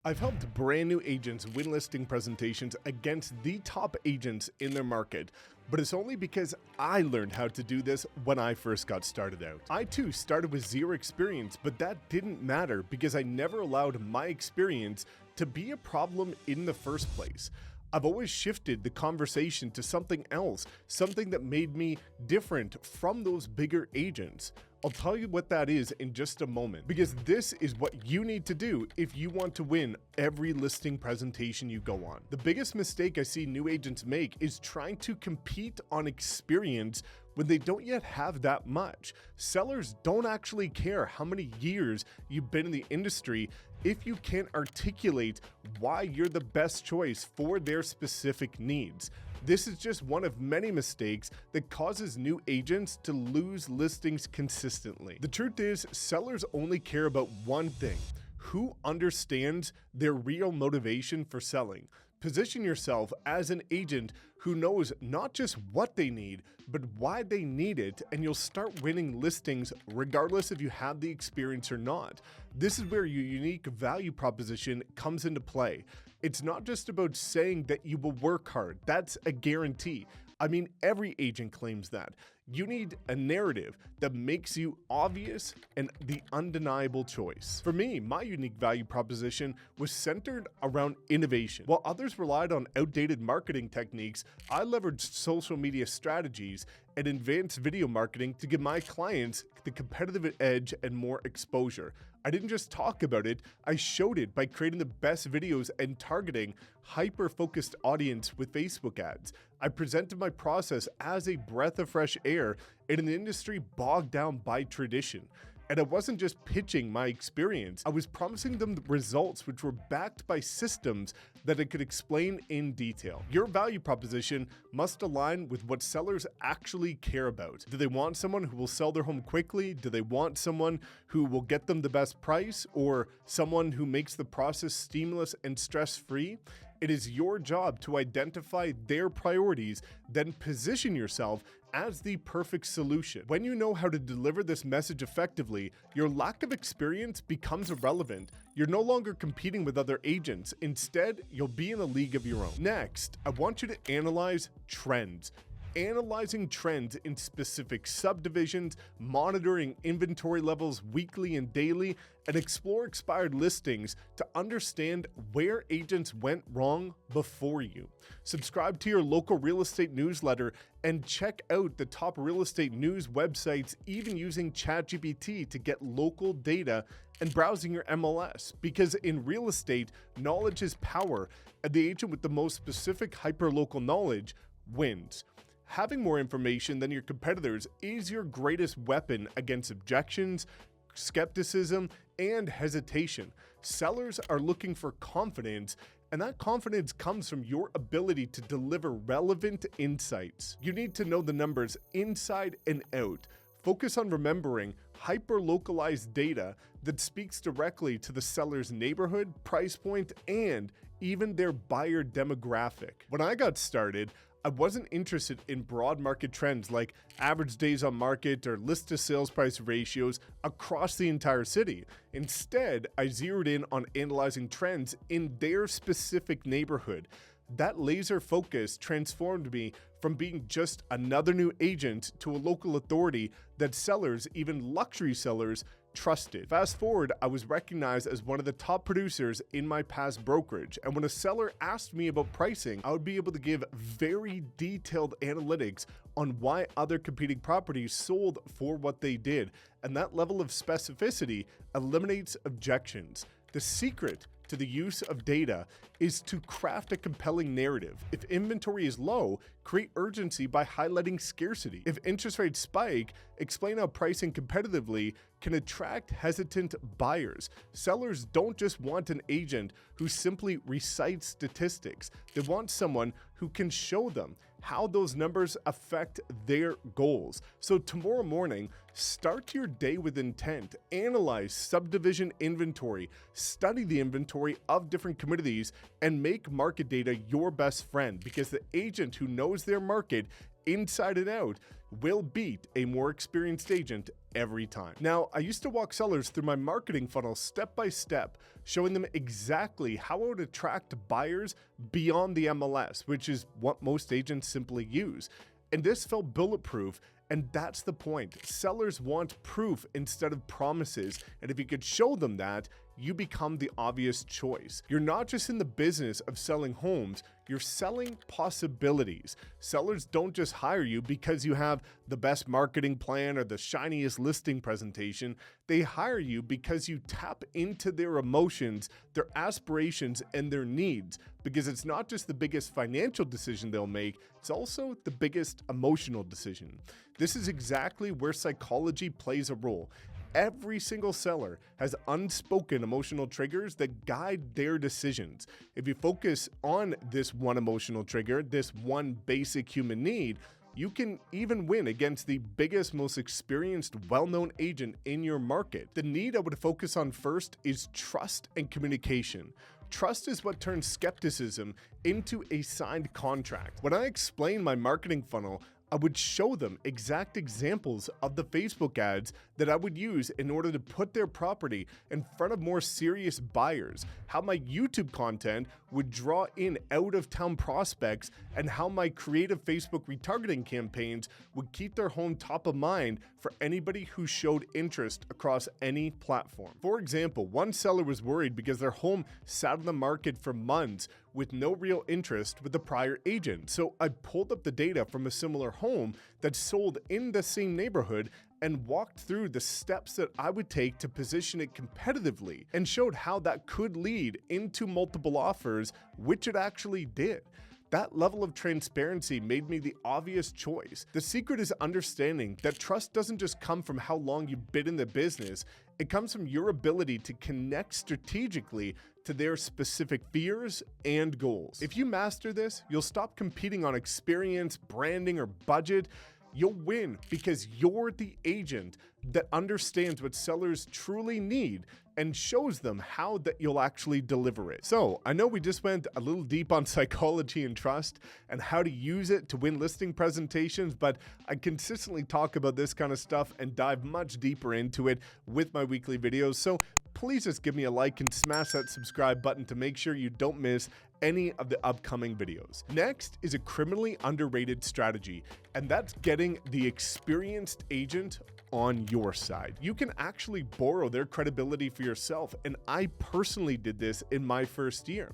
I've helped brand new agents win listing presentations against the top agents in their market, but it's only because I learned how to do this when I first got started out. I too started with zero experience, but that didn't matter because I never allowed my experience to be a problem in the first place. I've always shifted the conversation to something else, something that made me different from those bigger agents. I'll tell you what that is in just a moment, because this is what you need to do if you want to win every listing presentation you go on. The biggest mistake I see new agents make is trying to compete on experience when they don't yet have that much. Sellers don't actually care how many years you've been in the industry if you can't articulate why you're the best choice for their specific needs. This is just one of many mistakes that causes new agents to lose listings consistently. The truth is, sellers only care about one thing: who understands their real motivation for selling. Position yourself as an agent who knows not just what they need, but why they need it, and you'll start winning listings regardless if you have the experience or not. This is where your unique value proposition comes into play. It's not just about saying that you will work hard. That's a guarantee. I mean, every agent claims that. You need a narrative that makes you obvious and the undeniable choice. For me, my unique value proposition was centered around innovation. While others relied on outdated marketing techniques, I leveraged social media strategies and advanced video marketing to give my clients the competitive edge and more exposure. I didn't just talk about it, I showed it by creating the best videos and targeting hyper-focused audience with Facebook ads. I presented my process as a breath of fresh air in an industry bogged down by tradition. And I wasn't just pitching my experience, I was promising them the results which were backed by systems that I could explain in detail. Your value proposition must align with what sellers actually care about. Do they want someone who will sell their home quickly? Do they want someone who will get them the best price, or someone who makes the process seamless and stress-free? It is your job to identify their priorities, then position yourself as the perfect solution. When you know how to deliver this message effectively, your lack of experience becomes irrelevant. You're no longer competing with other agents. Instead, you'll be in a league of your own. Next, I want you to analyze trends. Analyzing trends in specific subdivisions, monitoring inventory levels weekly and daily, and explore expired listings to understand where agents went wrong before you. Subscribe to your local real estate newsletter and check out the top real estate news websites, even using ChatGPT to get local data and browsing your MLS. Because in real estate, knowledge is power, and the agent with the most specific hyperlocal knowledge wins. Having more information than your competitors is your greatest weapon against objections, skepticism, and hesitation. Sellers are looking for confidence, and that confidence comes from your ability to deliver relevant insights. You need to know the numbers inside and out. Focus on remembering hyper-localized data that speaks directly to the seller's neighborhood, price point, and even their buyer demographic. When I got started, I wasn't interested in broad market trends like average days on market or list to sales price ratios across the entire city. Instead, I zeroed in on analyzing trends in their specific neighborhood. That laser focus transformed me from being just another new agent to a local authority that sellers, even luxury sellers, trusted. Fast forward, I was recognized as one of the top producers in my past brokerage, and when a seller asked me about pricing, I would be able to give very detailed analytics on why other competing properties sold for what they did, and that level of specificity eliminates objections. The secret to the use of data is to craft a compelling narrative. If inventory is low, create urgency by highlighting scarcity. If interest rates spike, explain how pricing competitively can attract hesitant buyers. Sellers don't just want an agent who simply recites statistics. They want someone who can show them how those numbers affect their goals. So tomorrow morning, Start your day with intent. Analyze subdivision inventory, study the inventory of different communities, and make market data your best friend, because the agent who knows their market inside and out will beat a more experienced agent every time. Now, I used to walk sellers through my marketing funnel step by step, showing them exactly how I would attract buyers beyond the MLS, which is what most agents simply use. And this felt bulletproof. And that's the point. Sellers want proof instead of promises. And if you could show them that, you become the obvious choice. You're not just in the business of selling homes, you're selling possibilities. Sellers don't just hire you because you have the best marketing plan or the shiniest listing presentation. They hire you because you tap into their emotions, their aspirations, and their needs. Because it's not just the biggest financial decision they'll make, it's also the biggest emotional decision. This is exactly where psychology plays a role. Every single seller has unspoken emotional triggers that guide their decisions. If you focus on this one emotional trigger, this one basic human need, you can even win against the biggest, most experienced, well-known agent in your market. The need I would focus on first is trust and communication. Trust is what turns skepticism into a signed contract. When I explain my marketing funnel, I would show them exact examples of the Facebook ads that I would use in order to put their property in front of more serious buyers, how my YouTube content would draw in out-of-town prospects, and how my creative Facebook retargeting campaigns would keep their home top of mind for anybody who showed interest across any platform. For example, one seller was worried because their home sat on the market for months with no real interest with the prior agent. So I pulled up the data from a similar home that sold in the same neighborhood and walked through the steps that I would take to position it competitively, and showed how that could lead into multiple offers, which it actually did. That level of transparency made me the obvious choice. The secret is understanding that trust doesn't just come from how long you've been in the business, it comes from your ability to connect strategically to their specific fears and goals. If you master this, you'll stop competing on experience, branding, or budget. You'll win because you're the agent that understands what sellers truly need and shows them how that you'll actually deliver it. So I know we just went a little deep on psychology and trust and how to use it to win listing presentations, but I consistently talk about this kind of stuff and dive much deeper into it with my weekly videos. So please just give me a like and smash that subscribe button to make sure you don't miss any of the upcoming videos. Next is a criminally underrated strategy, and that's getting the experienced agent on your side. You can actually borrow their credibility for yourself, and I personally did this in my first year.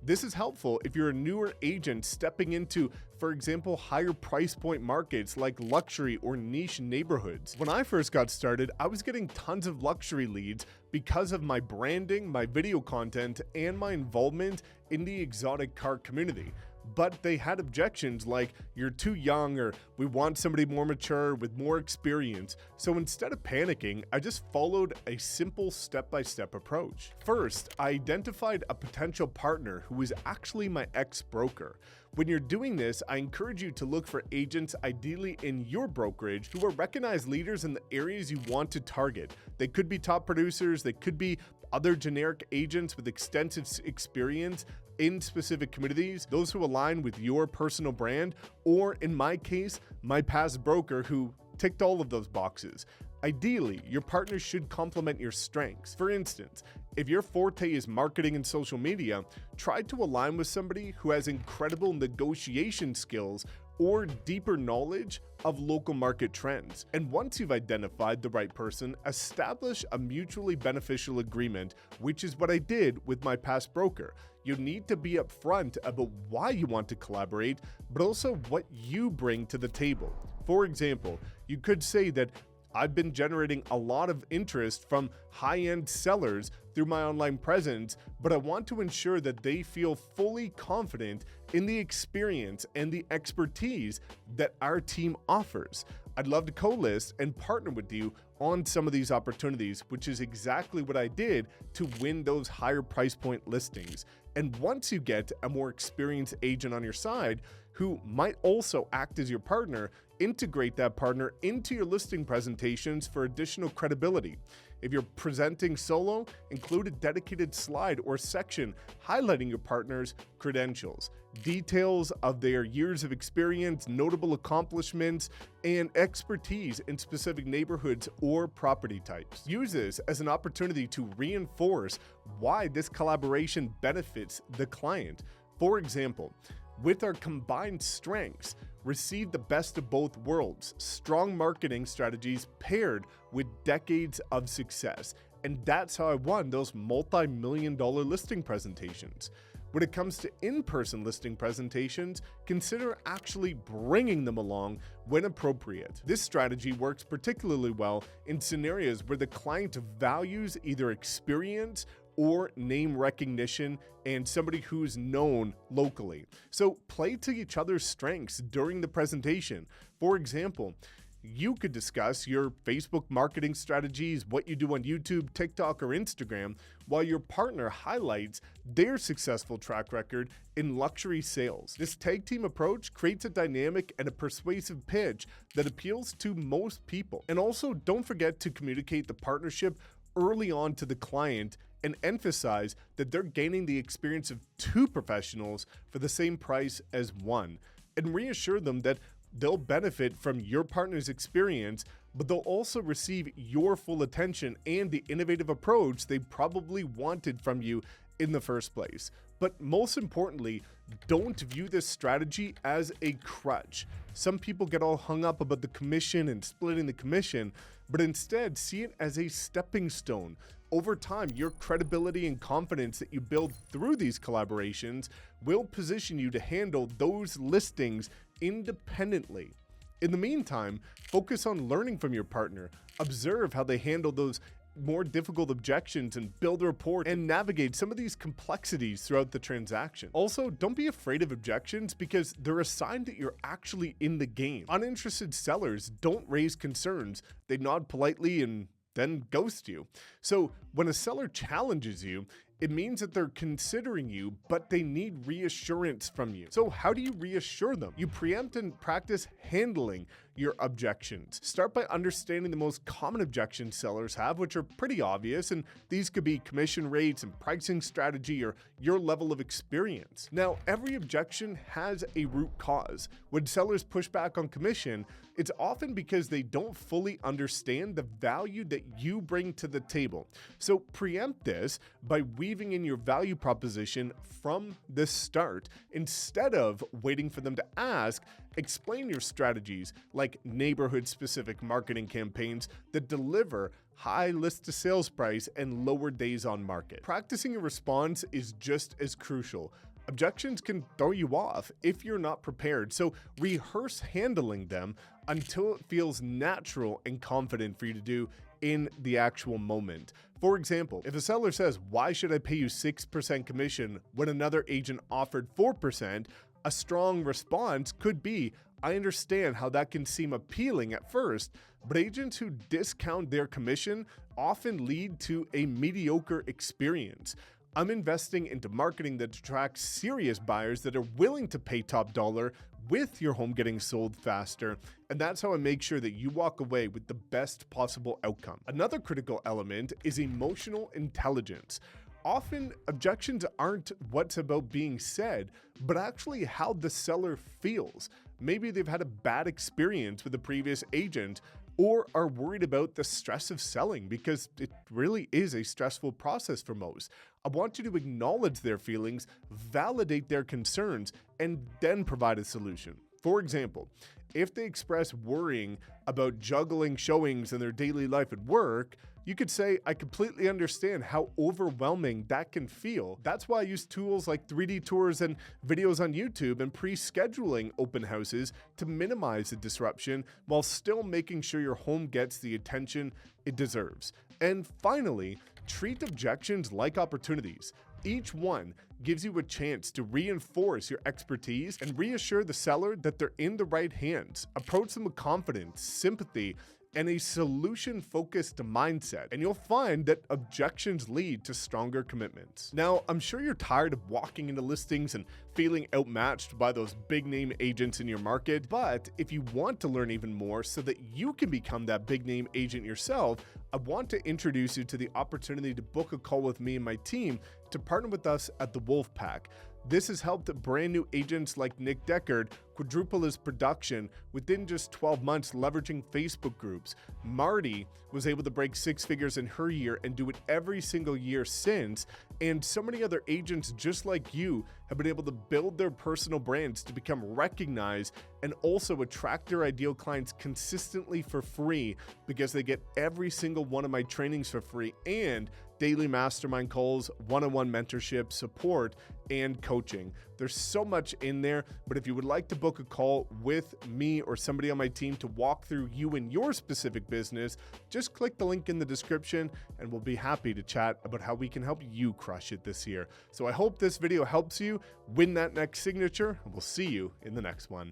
This is helpful if you're a newer agent stepping into, for example, higher price point markets like luxury or niche neighborhoods. When I first got started, I was getting tons of luxury leads because of my branding, my video content, and my involvement in the exotic car community. But they had objections like, you're too young, or we want somebody more mature with more experience. So instead of panicking, I just followed a simple step-by-step approach. First, I identified a potential partner who was actually my ex-broker. When you're doing this, I encourage you to look for agents ideally in your brokerage who are recognized leaders in the areas you want to target. They could be top producers, they could be other generic agents with extensive experience in specific communities, those who align with your personal brand, or in my case, my past broker who ticked all of those boxes. Ideally, your partner should complement your strengths. For instance, if your forte is marketing and social media, try to align with somebody who has incredible negotiation skills or deeper knowledge of local market trends. And once you've identified the right person, establish a mutually beneficial agreement, which is what I did with my past broker. You need to be upfront about why you want to collaborate, but also what you bring to the table. For example, you could say that I've been generating a lot of interest from high-end sellers through my online presence, but I want to ensure that they feel fully confident in the experience and the expertise that our team offers. I'd love to co-list and partner with you on some of these opportunities, which is exactly what I did to win those higher price point listings. And once you get a more experienced agent on your side who might also act as your partner, integrate that partner into your listing presentations for additional credibility. If you're presenting solo, include a dedicated slide or section highlighting your partner's credentials, details of their years of experience, notable accomplishments, and expertise in specific neighborhoods or property types. Use this as an opportunity to reinforce why this collaboration benefits the client. For example, with our combined strengths, receive the best of both worlds, strong marketing strategies paired with decades of success. And that's how I won those multi-million-dollar listing presentations. When it comes to in-person listing presentations, consider actually bringing them along when appropriate. This strategy works particularly well in scenarios where the client values either experience or name recognition and somebody who's known locally. So play to each other's strengths during the presentation. For example, you could discuss your Facebook marketing strategies, what you do on YouTube, TikTok, or Instagram, while your partner highlights their successful track record in luxury sales. This tag team approach creates a dynamic and a persuasive pitch that appeals to most people. And also, don't forget to communicate the partnership early on to the client and emphasize that they're gaining the experience of two professionals for the same price as one, and reassure them that they'll benefit from your partner's experience, but they'll also receive your full attention and the innovative approach they probably wanted from you in the first place. But most importantly, don't view this strategy as a crutch. Some people get all hung up about the commission and splitting the commission, but instead see it as a stepping stone. Over time, your credibility and confidence that you build through these collaborations will position you to handle those listings independently. In the meantime, focus on learning from your partner. Observe how they handle those more difficult objections and build a rapport and navigate some of these complexities throughout the transaction. Also, don't be afraid of objections because they're a sign that you're actually in the game. Uninterested sellers don't raise concerns. They nod politely and then ghost you. So when a seller challenges you, it means that they're considering you, but they need reassurance from you. So how do you reassure them? You preempt and practice handling your objections. Start by understanding the most common objections sellers have, which are pretty obvious, and these could be commission rates and pricing strategy or your level of experience. Now, every objection has a root cause. When sellers push back on commission, it's often because they don't fully understand the value that you bring to the table. So preempt this by weaving in your value proposition from the start. Instead of waiting for them to ask, explain your strategies like neighborhood-specific marketing campaigns that deliver high list to sales price and lower days on market. Practicing a response is just as crucial. Objections can throw you off if you're not prepared, so rehearse handling them until it feels natural and confident for you to do in the actual moment. For example, if a seller says, "Why should I pay you 6% commission when another agent offered 4%? A strong response could be, "I understand how that can seem appealing at first, but agents who discount their commission often lead to a mediocre experience. I'm investing into marketing that attracts serious buyers that are willing to pay top dollar with your home getting sold faster, and that's how I make sure that you walk away with the best possible outcome." Another critical element is emotional intelligence. Often, objections aren't what's about being said, but actually how the seller feels. Maybe they've had a bad experience with a previous agent or are worried about the stress of selling because it really is a stressful process for most. I want you to acknowledge their feelings, validate their concerns, and then provide a solution. For example, if they express worrying about juggling showings in their daily life at work, you could say, "I completely understand how overwhelming that can feel. That's why I use tools like 3D tours and videos on YouTube and pre-scheduling open houses to minimize the disruption while still making sure your home gets the attention it deserves." And finally, treat objections like opportunities. Each one gives you a chance to reinforce your expertise and reassure the seller that they're in the right hands. Approach them with confidence, sympathy, and a solution-focused mindset. And you'll find that objections lead to stronger commitments. Now, I'm sure you're tired of walking into listings and feeling outmatched by those big name agents in your market, but if you want to learn even more so that you can become that big name agent yourself, I want to introduce you to the opportunity to book a call with me and my team to partner with us at the Wolf Pack. This has helped brand new agents like Nick Deckard quadruple his production within just 12 months leveraging Facebook groups. Marty was able to break 6 figures in her year and do it every single year since. And so many other agents just like you have been able to build their personal brands to become recognized and also attract their ideal clients consistently for free because they get every single one of my trainings for free and daily mastermind calls, one-on-one mentorship, support, and coaching. There's so much in there, but if you would like to book a call with me or somebody on my team to walk through you and your specific business, just click the link in the description and we'll be happy to chat about how we can help you crush it this year. So I hope this video helps you win that next signature, and we'll see you in the next one.